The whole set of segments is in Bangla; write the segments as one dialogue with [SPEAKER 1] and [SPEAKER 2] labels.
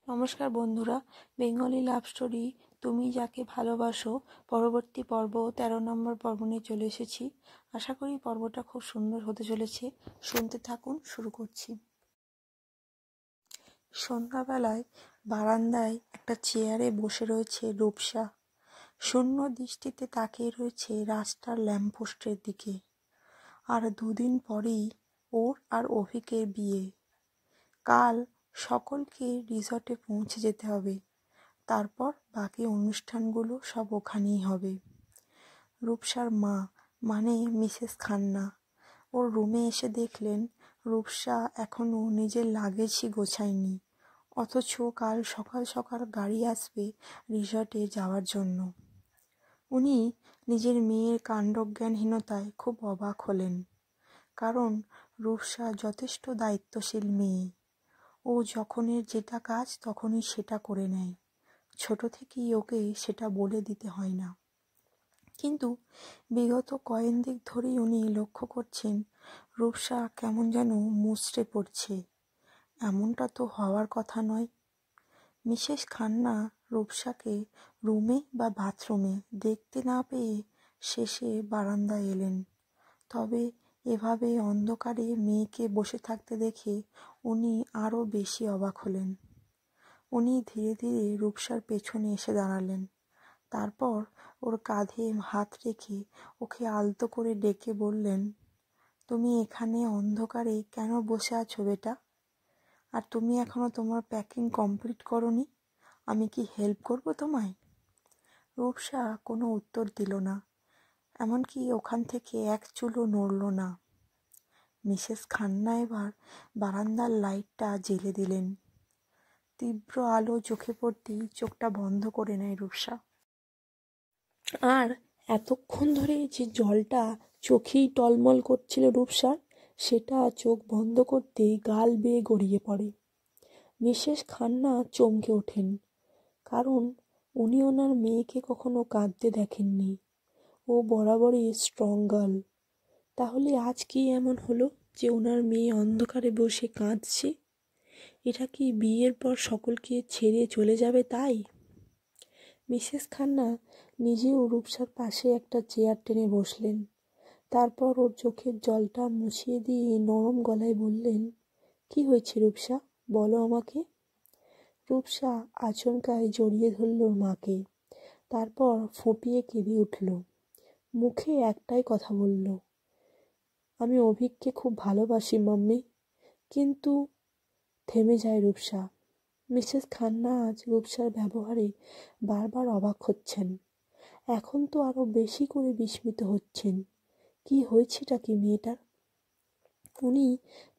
[SPEAKER 1] নমস্কার বন্ধুরা, বেঙ্গলি লাভ স্টোরি তুমি যাকে ভালোবাসো পরবর্তী পর্ব 13 নম্বর পর্ব নিয়ে চলে এসেছি। আশা করি পর্বটা খুব সুন্দর হতে চলেছে। শুনতে থাকুন, শুরু করছি। সন্ধ্যাবেলায় বারান্দায় একটা চেয়ারে বসে রয়েছে রূপসা। শূন্য দৃষ্টিতে তাকিয়ে রয়েছে রাস্তার ল্যাম্পপোস্টের দিকে। আর দুদিন পরেই ওর আর অভিকের বিয়ে। কাল সকলকে রিসর্টে পৌঁছে যেতে হবে, তারপর বাকি অনুষ্ঠানগুলো সব ওখানেই হবে। রূপসার মা মানে মিসেস খান্না ওর রুমে এসে দেখলেন রূপসা এখনও নিজের লাগেজই গোছায়নি, অথচ কাল সকাল সকাল গাড়ি আসবে রিসর্টে যাওয়ার জন্য। উনি নিজের মেয়ের কাণ্ডজ্ঞানহীনতায় খুব অবাক হলেন, কারণ রূপসা যথেষ্ট দায়িত্বশীল মেয়ে। ও যখনের যেটা কাজ তখনই সেটা করে নেয়, ছোট থেকেই ওকে সেটা বলে দিতে হয় না। কিন্তু বিগত কয়েকদিন ধরেই উনি লক্ষ্য করছেন রূপসা কেমন যেন মুচড়ে পড়ছে। এমনটা তো হওয়ার কথা নয়। মিসেস খান্না রূপসাকে রুমে বা বাথরুমে দেখতে না পেয়ে শেষে বারান্দায় এলেন। তবে এভাবে অন্ধকারে মেয়েকে বসে থাকতে দেখে উনি আরও বেশি অবাক হলেন। উনি ধীরে ধীরে রূপসার পেছনে এসে দাঁড়ালেন। তারপর ওর কাঁধে হাত রেখে ওকে আলতো করে ডেকে বললেন, তুমি এখানে অন্ধকারে কেন বসে আছো বেটা? আর তুমি এখনো তোমার প্যাকিং কমপ্লিট করোনি? আমি কি হেল্প করবো তোমায়? রূপসা কোনো উত্তর দিল না, এমনকি ওখান থেকে এক চুলও নড়ল না। মিসেস খান্না এবার বারান্দার লাইটটা জ্বেলে দিলেন। তীব্র আলো চোখে পড়তেই চোখটা বন্ধ করে নেয় রূপসা। আর এতক্ষণ ধরে যে জলটা চোখেই টলমল করছিল রূপসার, সেটা চোখ বন্ধ করতেই গাল বেয়ে গড়িয়ে পড়ে। মিসেস খান্না চমকে ওঠেন, কারণ উনি ওনার মেয়েকে কখনো কাঁদতে দেখেননি। ও বরাবরই স্ট্রং গার্ল। তাহলে আজ কি এমন হলো যে ওনার মেয়ে অন্ধকারে বসে কাঁদছে? এটা কি বিয়ের পর সকলকে ছেড়ে চলে যাবে তাই? মিসেস খান্না নিজেও রূপসার পাশে একটা চেয়ার টেনে বসলেন। তারপর ওর চোখের জলটা মুছিয়ে দিয়ে নরম গলায় বললেন, কি হয়েছে রূপসা, বলো আমাকে। রূপসা আচমকায় জড়িয়ে ধরল ওর মাকে, তারপর ফুঁপিয়ে কেঁদে উঠল। মুখে একটাই কথা বলল, আমি অভিককে খুব ভালোবাসি মাম্মি। কিন্তু থেমে যায় রূপসা। মিসেস খান্না আজ রূপসার ব্যবহারে বারবার অবাক হচ্ছেন। এখন তো আরো বেশি করে বিস্মিত হচ্ছেন। কি হয়েছেটা কি মেয়েটার? উনি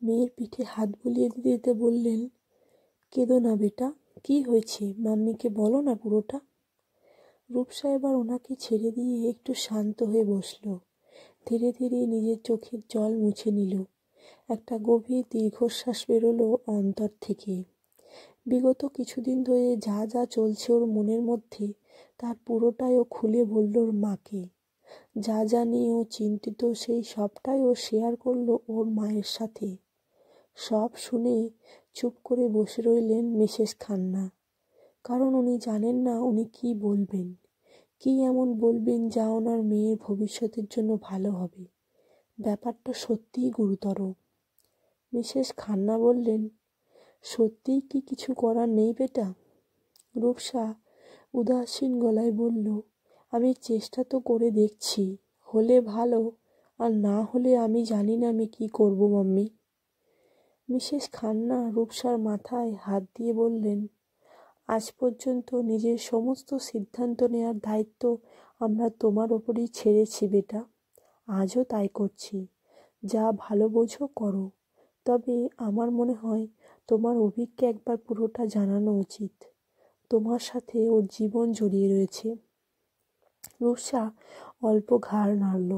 [SPEAKER 1] মেয়ের পিঠে হাত বুলিয়ে দিতে দিতে বললেন, কেঁদো না বেটা, কি হয়েছে মাম্মিকে বলো না পুরোটা। রূপসা এবার ওনাকে ছেড়ে দিয়ে একটু শান্ত হয়ে বসলো। ধীরে ধীরে নিজের চোখের জল মুছে নিল। একটা গভীর দীর্ঘশ্বাস বেরোলো অন্তর থেকে। বিগত কিছুদিন ধরে যা যা চলছে ওর মনের মধ্যে, তার পুরোটাই ও খুলে বলল ওর মাকে। যা যা নিয়ে ও চিন্তিত সেই সবটাই ও শেয়ার করলো ওর মায়ের সাথে। সব শুনে চুপ করে বসে রইলেন মিসেস খান্না, কারণ উনি জানেন না উনি কি বলবেন, কি এমন বলবেন যা ওনার মেয়ের ভবিষ্যতের জন্য ভালো হবে। ব্যাপারটা সত্যিই গুরুতর। মিসেস খান্না বললেন, সত্যিই কি কিছু করার নেই বেটা? রূপসা উদাসীন গলায় বলল, আমি চেষ্টা তো করে দেখছি, হলে ভালো, আর না হলে আমি জানি না আমি কি করব মাম্মি। মিসেস খান্না রূপসার মাথায় হাত দিয়ে বললেন, আজ পর্যন্ত নিজের সমস্ত সিদ্ধান্ত নেওয়ার দায়িত্ব আমরা তোমার ওপরই ছেড়েছি বেটা। আজও তাই করছি। যা ভালো বোঝো করো। তবে আমার মনে হয় তোমার অভিককে একবার পুরোটা জানানো উচিত। তোমার সাথে ওর জীবন জড়িয়ে রয়েছে। রূপসা অল্প ঘাড় নাড়ল।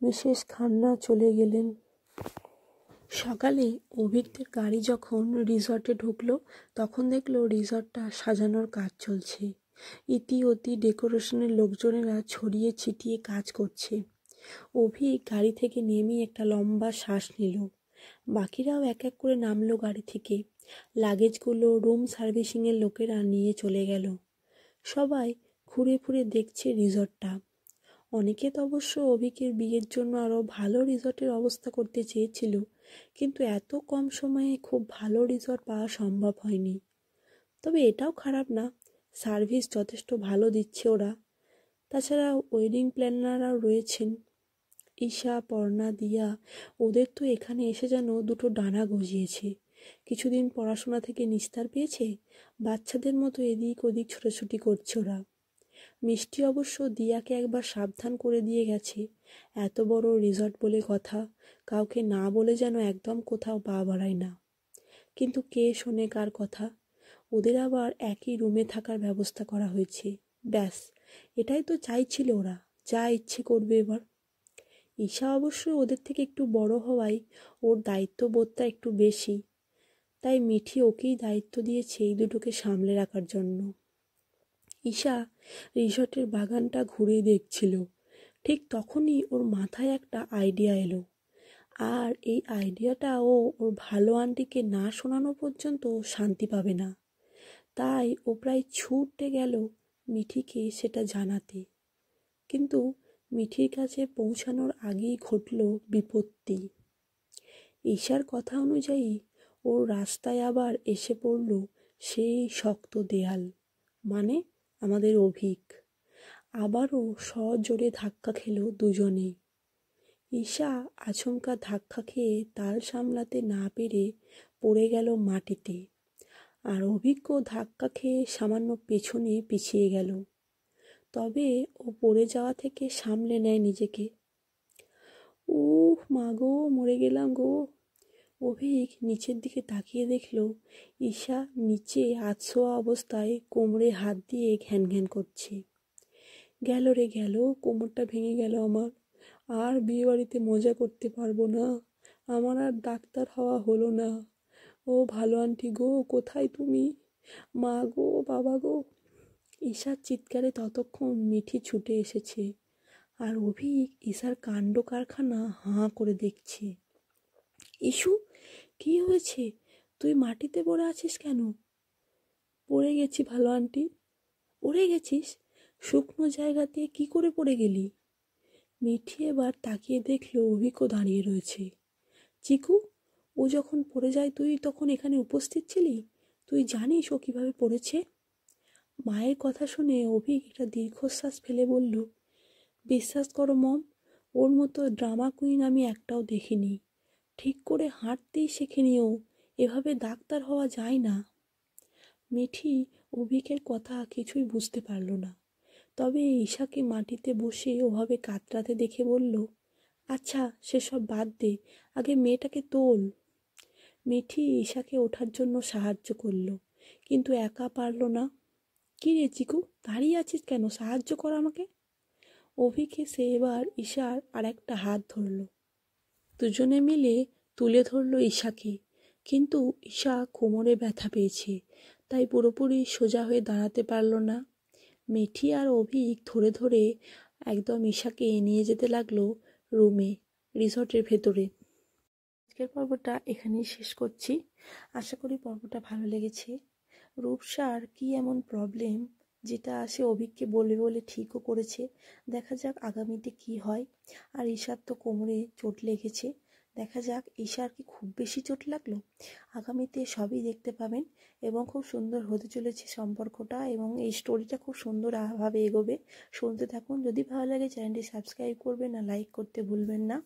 [SPEAKER 1] মিসেস খান্না চলে গেলেন। সকালে অভিকদের গাড়ি যখন রিসর্টে ঢুকলো, তখন দেখলো রিসর্টটা সাজানোর কাজ চলছে। ইতি অতি ডেকোরেশনের লোকজনেরা ছড়িয়ে ছিটিয়ে কাজ করছে। অভিক গাড়ি থেকে নেমেই একটা লম্বা শ্বাস নিল। বাকিরাও এক এক করে নামলো গাড়ি থেকে।
[SPEAKER 2] লাগেজগুলো রুম সার্ভিসিংয়ের লোকেরা নিয়ে চলে গেল। সবাই ঘুরে ঘুরে দেখছে রিসর্টটা। অনেকে তো অবশ্য অভিকের বিয়ের জন্য আরও ভালো রিসর্টের অবস্থা করতে চেয়েছিল, কিন্তু এত কম সময়ে খুব ভালো রিসর্ট পাওয়া সম্ভব হয়নি। তবে এটাও খারাপ না, সার্ভিস যথেষ্ট ভালো দিচ্ছে ওরা। তাছাড়া ওয়েডিং প্ল্যানাররাও রয়েছেন, ঈশা, পর্ণা, দিয়া। ওদের তো এখানে এসে যেন দুটো ডানা গজিয়েছে। কিছুদিন পড়াশোনা থেকে নিস্তার পেয়েছে, বাচ্চাদের মতো এদিক ওদিক ছোটাছুটি করছে ওরা। মিষ্টি অবশ্য দিয়াকে একবার সাবধান করে দিয়ে গেছে, এত বড় রিসর্ট বলে কথা, কাউকে না বলে যেন একদম কোথাও পা বাড়ায় না। কিন্তু কে শোনে কার কথা? ওদের আবার একই রুমে থাকার ব্যবস্থা করা হয়েছে। ব্যাস, এটাই তো চাইছিল ওরা, যা ইচ্ছে করবে এবার। ঈশা অবশ্য ওদের থেকে একটু বড় হওয়ায় ওর দায়িত্ববোধটা একটু বেশি, তাই মিঠি ওকেই দায়িত্ব দিয়েছে এই দুটোকে সামলে রাখার জন্য। ঈশা রিসর্টের বাগানটা ঘুরে দেখছিল, ঠিক তখনই ওর মাথায় একটা আইডিয়া এলো। আর এই আইডিয়াটা ওর ভালো আন্টিকে না শোনানো পর্যন্ত শান্তি পাবে না। তাই ও প্রায় ছুটে গেল মিঠিকে সেটা জানাতে। কিন্তু মিঠির কাছে পৌঁছানোর আগেই ঘটল বিপত্তি। ঈশার কথা অনুযায়ী ওর রাস্তায় আবার এসে পড়ল সেই শক্ত দেয়াল, মানে আমাদের অভিক। আবারও সজোরে ধাক্কা খেল দুজনেই। ঈশা আচমকা ধাক্কা খেয়ে তাল সামলাতে না পেরে পড়ে গেল মাটিতে, আর অভিজ্ঞ ধাক্কা খেয়ে সামান্য পেছনে পিছিয়ে গেল। তবে ও পড়ে যাওয়া থেকে সামলে নেয় নিজেকে। উহ মা গো, মরে গেলাম গো। অভিক নিচের দিকে তাকিয়ে দেখল ঈশা নিচে আধশোয়া অবস্থায় কোমরে হাত দিয়ে ঘ্যান ঘ্যান করছে। গেল রে গেল, কোমরটা ভেঙে গেল আমার, আর বিয়ে বাড়িতে মজা করতে পারবো না, আমার আর ডাক্তার হওয়া হলো না। ও ভালো আন্টি গো, কোথায় তুমি? মা গো, বাবা গো। ঈশার চিৎকারে ততক্ষণ মিঠি ছুটে এসেছে, আর অভিক ঈশার কাণ্ড কারখানা হাঁ করে দেখছে। ইস্যু, কি হয়েছে? তুই মাটিতে পড়ে আছিস কেন? পড়ে গেছি ভালো আন্টি। পড়ে গেছিস? শুকনো জায়গাতে কি করে পড়ে গেলি? মিঠি এবার তাকিয়ে দেখলো অভিকও দাঁড়িয়ে রয়েছে। চিকু, ও যখন পড়ে যায় তুই তখন এখানে উপস্থিত ছিলি? তুই জানিস ও কিভাবে পড়েছে? মায়ের কথা শুনে অভিক একটা দীর্ঘশ্বাস ফেলে বলল, বিশ্বাস করো মম, ওর মতো ড্রামা কুইন আমি একটাও দেখিনি। ঠিক করে হাঁটতেই শেখেনি ও, এভাবে ডাক্তার হওয়া যায় না। মিঠি অভিকের কথা কিছুই বুঝতে পারল না, তবে ঈশাকে মাটিতে বসে ওভাবে কাতরাতে দেখে বলল, আচ্ছা সেসব বাদ দে, আগে মেয়েটাকে তোল। মিঠি ঈশাকে ওঠার জন্য সাহায্য করল, কিন্তু একা পারল না। কি রে চিকু, দাঁড়িয়ে আছিস কেন? সাহায্য কর আমাকে। অভিক এসে এবার ঈশার আর একটা হাত ধরল। দুজনে মিলে তুলে ধরল ঈশাকে, কিন্তু ঈশা কোমরে ব্যথা পেয়েছে, তাই পুরোপুরি সোজা হয়ে দাঁড়াতে পারল না। মিঠি আর অভিক ধরে ধরে একদম ঈশাকে নিয়ে যেতে লাগলো রুমে, রিসর্টের ভেতরে। আজকের পর্বটা এখানেই শেষ করছি। আশা করি পর্বটা ভালো লেগেছে। রূপসার কি এমন প্রবলেম যেটা সে অভিককে বলে বলে ঠিকও করেছে, দেখা যাক আগামীতে কি হয়। আর ঈশার তো কোমরে চোট লেগেছে, দেখা যাক ঈশার কি খুব বেশি চোট লাগলো। আগামীতে সবই দেখতে পাবেন, এবং খুব সুন্দর হতে চলেছে সম্পর্কটা, এবং এই স্টোরিটা খুব সুন্দরভাবে এগোবে। শুনতে থাকুন। যদি ভালো লাগে চ্যানেলটি সাবস্ক্রাইব করবেন আর লাইক করতে ভুলবেন না।